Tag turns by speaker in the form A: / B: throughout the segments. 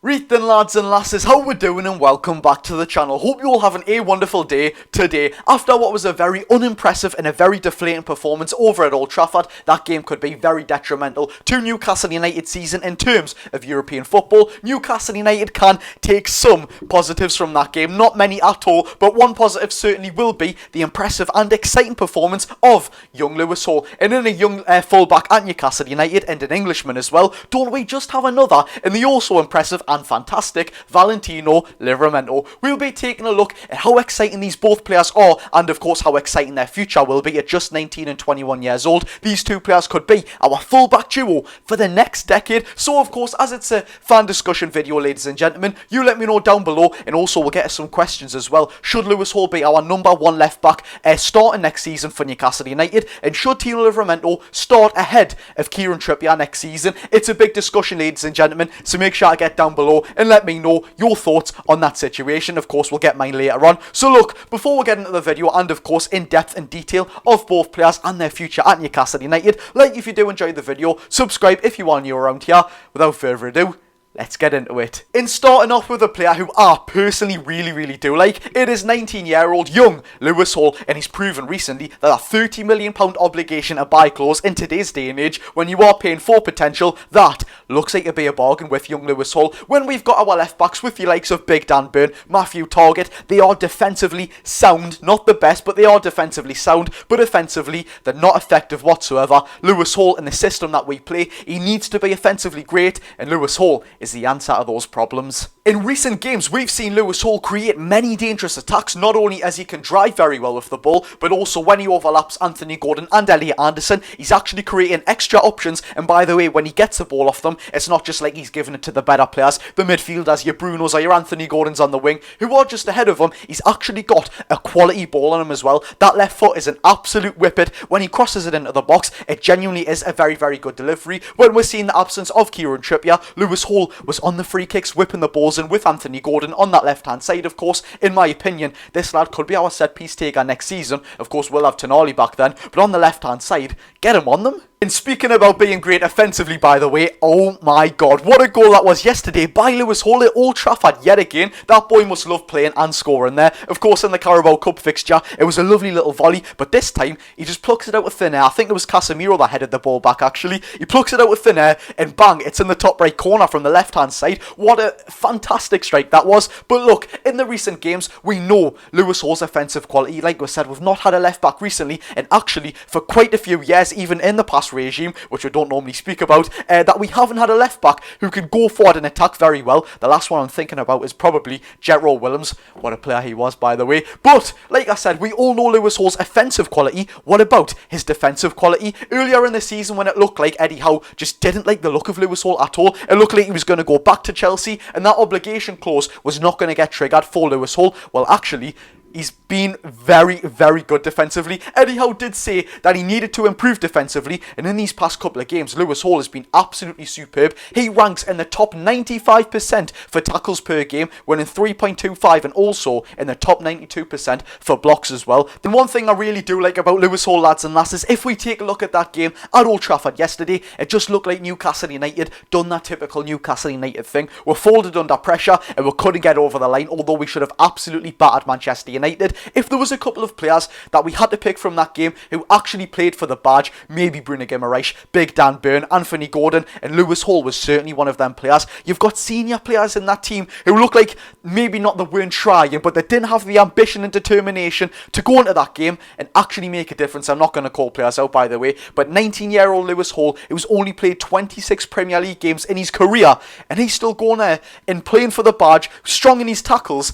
A: Right then, lads and lasses, how we doing and welcome back to the channel. Hope you all having a wonderful day today. After what was a very unimpressive and a very deflating performance over at Old Trafford, that game could be very detrimental to Newcastle United's season in terms of European football. Newcastle United can take some positives from that game, not many at all, but one positive certainly will be the impressive and exciting performance of young Lewis Hall. And in a young fullback at Newcastle United and an Englishman as well, don't we just have another in the also impressive and fantastic Tino Livramento. We'll be taking a look at how exciting these both players are, and of course how exciting their future will be at just 19 and 21 years old. These two players could be our fullback duo for the next decade. So of course, as it's a fan discussion video, ladies and gentlemen, you let me know down below, and also we'll get to some questions as well. Should Lewis Hall be our number one left back starting next season for Newcastle United, and should Tino Livramento start ahead of Kieran Trippier next season? It's a big discussion, ladies and gentlemen, so make sure to get down below and let me know your thoughts on that situation. Of course, we'll get mine later on. So look, before we get into the video and of course in depth and detail of both players and their future at Newcastle United, like if you do enjoy the video, subscribe if you are new around here. Without further ado, let's get into it. In starting off with a player who I personally really do like, it is 19-year-old young Lewis Hall, and he's proven recently that a £30 million obligation to buy clause in today's day and age, when you are paying for potential, that looks like to be a bargain with young Lewis Hall. When we've got our left backs with the likes of Big Dan Burn, Matthew Targett, they are defensively sound, not the best, but they are defensively sound, but offensively they're not effective whatsoever. Lewis Hall, in the system that we play, he needs to be offensively great, and Lewis Hall is the answer to those problems. In recent games, we've seen Lewis Hall create many dangerous attacks, not only as he can drive very well with the ball, but also when he overlaps Anthony Gordon and Elliot Anderson, he's actually creating extra options. And by the way, when he gets the ball off them, it's not just like he's giving it to the better players, the midfielders, your Brunos or your Anthony Gordons on the wing, who are just ahead of him. He's actually got a quality ball on him as well. That left foot is an absolute whippet. When he crosses it into the box, it genuinely is a very good delivery. When we're seeing the absence of Kieran Trippier, Lewis Hall was on the free kicks, whipping the balls in with Anthony Gordon on that left-hand side. Of course, in my opinion, this lad could be our set-piece taker next season. Of course, we'll have Tonali back then, but on the left-hand side, get him on them. And speaking about being great offensively, by the way, oh my god, what a goal that was yesterday by Lewis Hall at Old Trafford yet again. That boy must love playing and scoring there. Of course, in the Carabao Cup fixture, it was a lovely little volley, but this time, he just plucks it out with thin air. I think it was Casemiro that headed the ball back, actually. He plucks it out with thin air, and bang, it's in the top right corner from the left-hand side. What a fantastic strike that was. But look, in the recent games, we know Lewis Hall's offensive quality. Like we said, we've not had a left-back recently, and actually, for quite a few years, even in the past regime, which we don't normally speak about, that we haven't had a left back who can go forward and attack very well. The last one I'm thinking about is probably Jethro Willems. What a player he was, by the way. But like I said, we all know Lewis Hall's offensive quality. What about his defensive quality? Earlier in the season, when it looked like Eddie Howe just didn't like the look of Lewis Hall at all, it looked like he was going to go back to Chelsea, and that obligation clause was not going to get triggered for Lewis Hall. Well, actually, he's been very good defensively. Eddie Howe did say that he needed to improve defensively, and in these past couple of games, Lewis Hall has been absolutely superb. He ranks in the top 95% for tackles per game, winning 3.25, and also in the top 92% for blocks as well. The one thing I really do like about Lewis Hall, lads and lasses, if we take a look at that game at Old Trafford yesterday, it just looked like Newcastle United done that typical Newcastle United thing. We're folded under pressure, and we couldn't get over the line, although we should have absolutely battered Manchester United. If there was a couple of players that we had to pick from that game who actually played for the badge, maybe Bruno Guimaraes, Big Dan Burn, Anthony Gordon, and Lewis Hall was certainly one of them players. You've got senior players in that team who look like maybe not they weren't trying, but they didn't have the ambition and determination to go into that game and actually make a difference. I'm not going to call players out, by the way, but 19-year-old Lewis Hall, who's only played 26 Premier League games in his career, and he's still going there and playing for the badge, strong in his tackles.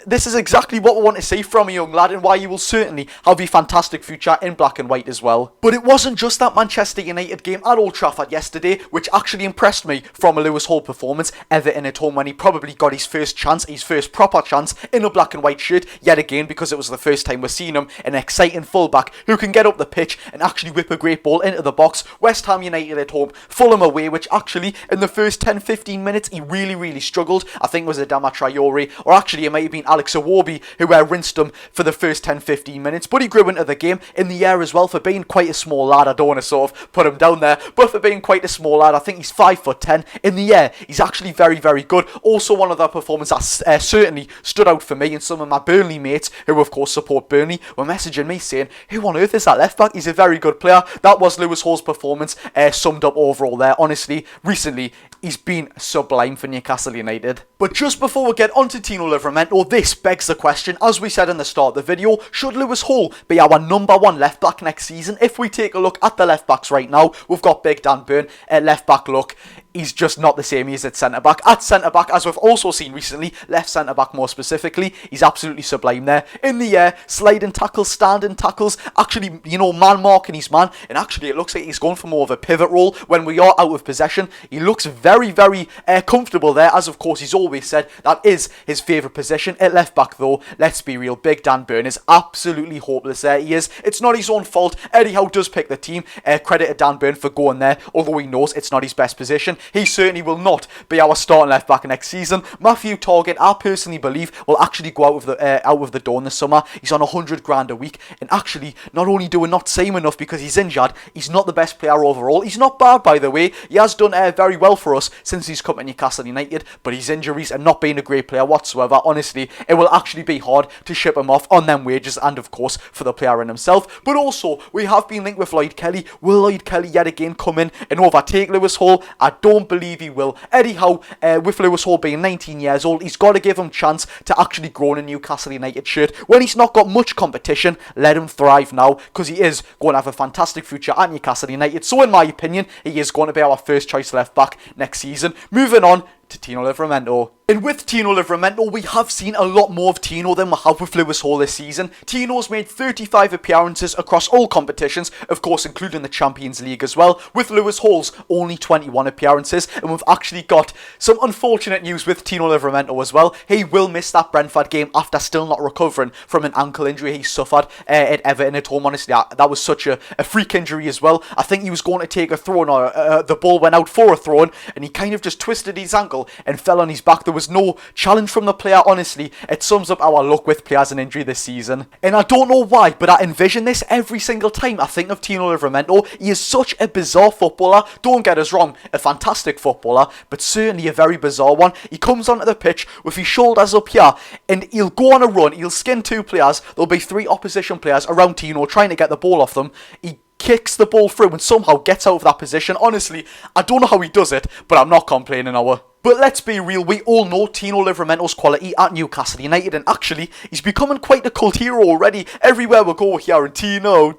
A: This is exactly what we want to see from a young lad, and why he will certainly have a fantastic future in black and white as well. But it wasn't just that Manchester United game at Old Trafford yesterday which actually impressed me from a Lewis Hall performance. Everton at home, when he probably got his first chance, his first proper chance in a black and white shirt yet again, because it was the first time we're seeing him, an exciting fullback who can get up the pitch and actually whip a great ball into the box. West Ham United at home, Fulham away, which actually in the first 10-15 minutes he really struggled. I think it was Adama Traore, or actually it might have been Alex Iwobi, who rinsed him for the first 10-15 minutes, but he grew into the game in the air as well for being quite a small lad. I don't want to sort of put him down there, but for being quite a small lad, I think he's 5'10". In the air, he's actually very, very good. Also, one of the performances that certainly stood out for me, and some of my Burnley mates, who of course support Burnley, were messaging me saying, who on earth is that left back? He's a very good player. That was Lewis Hall's performance, summed up overall there. Honestly, recently, he's been sublime for Newcastle United. But just before we get on to Tino Livramento, this begs the question, as we said in the start of the video, should Lewis Hall be our number one left back next season? If we take a look at the left backs right now, we've got Big Dan Burn at left back. Look, he's just not the same he is at centre back. At centre back, as we've also seen recently, left centre back more specifically, he's absolutely sublime there. In the air, sliding tackles, standing tackles, actually, you know, man marking his man, and actually it looks like he's going for more of a pivot role when we are out of possession. He looks very, very comfortable there, as of course he's always said that is his favourite position. At left back though, let's be real, Big Dan Burn is absolutely hopeless there. He is. It's not his own fault. Eddie Howe does pick the team. Credit to Dan Burn for going there, although he knows it's not his best position. He certainly will not be our starting left back next season. Matthew Targett, I personally believe, will actually go out of the door in the summer. He's on 100 grand a week, and actually, not only do we not see him enough because he's injured, he's not the best player overall. He's not bad, by the way. He has done very well for us since he's come to Newcastle United, but his injuries and not being a great player whatsoever, honestly, it will actually be hard to ship him off on them wages, and of course for the player in himself. But also, we have been linked with Lloyd Kelly. Will Lloyd Kelly yet again come in and overtake Lewis Hall? I don't believe he will. Eddie Howe, with Lewis Hall being 19 years old, he's got to give him chance to actually grow in a Newcastle United shirt. When he's not got much competition, let him thrive now, because he is going to have a fantastic future at Newcastle United. So in my opinion, he is going to be our first choice left back next season. Moving on to Tino Livramento. And with Tino Livramento, we have seen a lot more of Tino than we have with Lewis Hall this season. Tino's made 35 appearances across all competitions, of course including the Champions League as well, with Lewis Hall's only 21 appearances. And we've actually got some unfortunate news with Tino Livramento as well. He will miss that Brentford game after still not recovering from an ankle injury he suffered at Everton at home. Honestly, that was such a freak injury as well. I think he was going to take a throw-in, or the ball went out for a throw-in, and he kind of just twisted his ankle and fell on his back. There was no challenge from the player. Honestly, it sums up our luck with players in injury this season. And I don't know why, but I envision this every single time I think of Tino Livramento. He is such a bizarre footballer. Don't get us wrong, a fantastic footballer, but certainly a very bizarre one. He comes onto the pitch with his shoulders up here, and he'll go on a run. He'll skin two players. There'll be three opposition players around Tino trying to get the ball off them. He kicks the ball through and somehow gets out of that position. Honestly, I don't know how he does it, but I'm not complaining now. But let's be real, we all know Tino Livramento's quality at Newcastle United, and actually, he's becoming quite a cult hero already. Everywhere we go here, and Tino,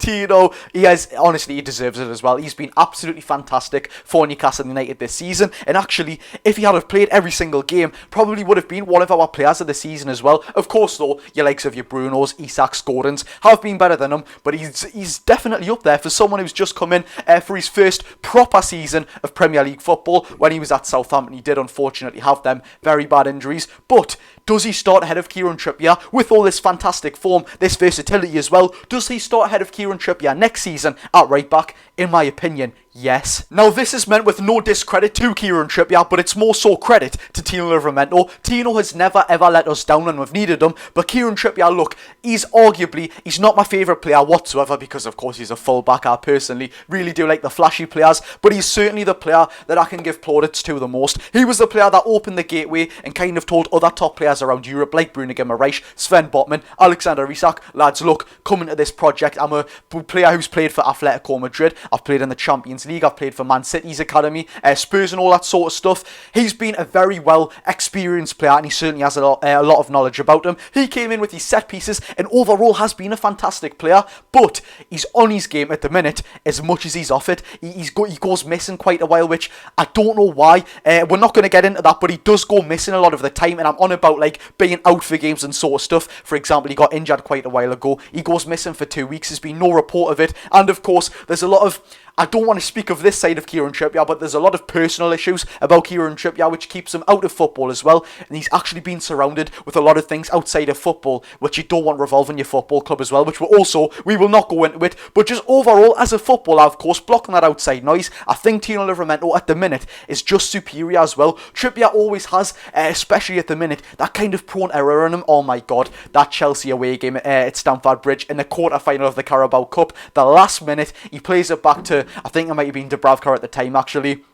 A: honestly, he deserves it as well. He's been absolutely fantastic for Newcastle United this season, and actually, if he had have played every single game, probably would have been one of our players of the season as well. Of course, though, your likes of your Brunos, Isaks, Gordons have been better than him, but he's definitely up there for someone who's just come in for his first proper season of Premier League football. When he was at Southampton, he did unfortunately have them very bad injuries, but does he start ahead of Kieran Trippier with all this fantastic form, this versatility as well? Does he start ahead of Kieran Trippier next season at right back? In my opinion, yes. Now, this is meant with no discredit to Kieran Trippier, but it's more so credit to Tino Livramento. Tino has never ever let us down when we've needed him, but Kieran Trippier, look, he's not my favourite player whatsoever, because of course he's a full-back. I personally really do like the flashy players, but he's certainly the player that I can give plaudits to the most. He was the player that opened the gateway and kind of told other top players around Europe, like Bruno Guimaraes, Sven Botman, Alexander Isak, lads, look, come into this project. I'm a player who's played for Atletico Madrid, I've played in the Champions League, I've played for Man City's academy, Spurs and all that sort of stuff. He's been a very well experienced player, and he certainly has a lot of knowledge about him. He came in with his set pieces and overall has been a fantastic player, but he's on his game at the minute as much as he's off it. He goes missing quite a while, which I don't know why. We're not going to get into that, but he does go missing a lot of the time, and I'm on about like being out for games and sort of stuff. For example, he got injured quite a while ago. He goes missing for 2 weeks. There's been no report of it, and of course there's a lot of, I don't want to speak of this side of Kieran Trippier, but there's a lot of personal issues about Kieran Trippier which keeps him out of football as well, and he's actually been surrounded with a lot of things outside of football which you don't want revolving your football club as well, which we will not go into it. But just overall, as a footballer, of course, blocking that outside noise, I think Tino Livramento at the minute is just superior as well. Trippier always has, especially at the minute, that kind of prone error in him. Oh my god, that Chelsea away game at Stamford Bridge in the quarter-final of the Carabao Cup, the last minute, he plays it back to, I think it might have been Dubravka at the time actually.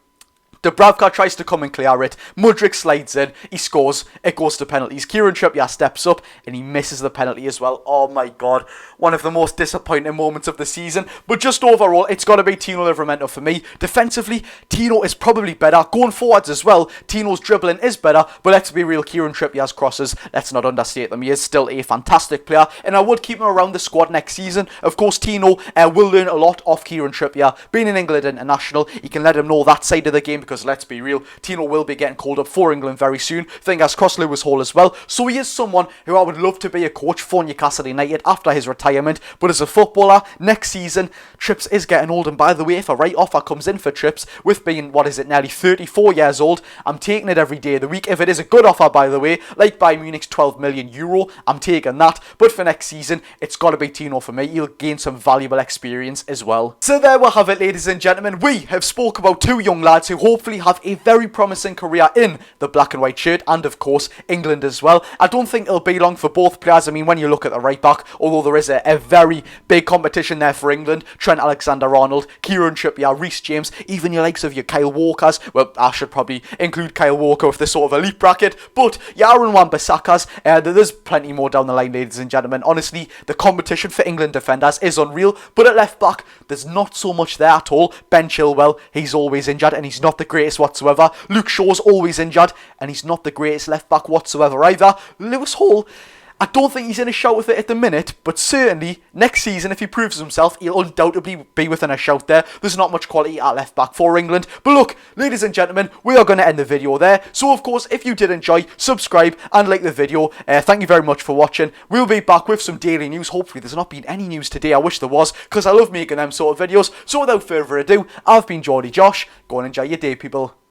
A: Dubravka tries to come and clear it, Mudryk slides in, he scores, it goes to penalties. Kieran Trippier steps up and he misses the penalty as well. Oh my god, one of the most disappointing moments of the season. But just overall, it's got to be Tino Livramento for me. Defensively, Tino is probably better. Going forwards as well, Tino's dribbling is better, but let's be real, Kieran Trippier's crosses, let's not understate them. He is still a fantastic player, and I would keep him around the squad next season. Of course, Tino will learn a lot off Kieran Trippier. Being an England international, he can let him know that side of the game, because let's be real, Tino will be getting called up for England very soon. Fingers crossed Lewis Hall as well. So he is someone who I would love to be a coach for Newcastle United after his retirement. But as a footballer, next season, Trips is getting old. And by the way, if a right offer comes in for Trips, with being, nearly 34 years old, I'm taking it every day of the week. If it is a good offer, by the way, like Bayern Munich's €12 million, I'm taking that. But for next season, it's got to be Tino for me. He'll gain some valuable experience as well. So there we have it, ladies and gentlemen. We have spoke about two young lads who hopefully have a very promising career in the black and white shirt, and of course England as well. I don't think it'll be long for both players. I mean, when you look at the right back, although there is a very big competition there for England, Trent Alexander-Arnold, Kieran Trippier, Reece James, even your likes of your Kyle Walkers. Well, I should probably include Kyle Walker with this sort of elite bracket, but your Aaron Wan-Bissakas, there's plenty more down the line, ladies and gentlemen. Honestly, the competition for England defenders is unreal, but at left back, there's not so much there at all. Ben Chilwell, he's always injured and he's not the greatest whatsoever. Luke Shaw's always injured and he's not the greatest left back whatsoever either. Lewis Hall, I don't think he's in a shout with it at the minute, but certainly next season, if he proves himself, he'll undoubtedly be within a shout there. There's not much quality at left back for England. But look, ladies and gentlemen, we are going to end the video there. So of course, if you did enjoy, subscribe and like the video. Thank you very much for watching. We'll be back with some daily news. Hopefully there's not been any news today. I wish there was, because I love making them sort of videos. So without further ado, I've been Geordie Josh. Go and enjoy your day, people.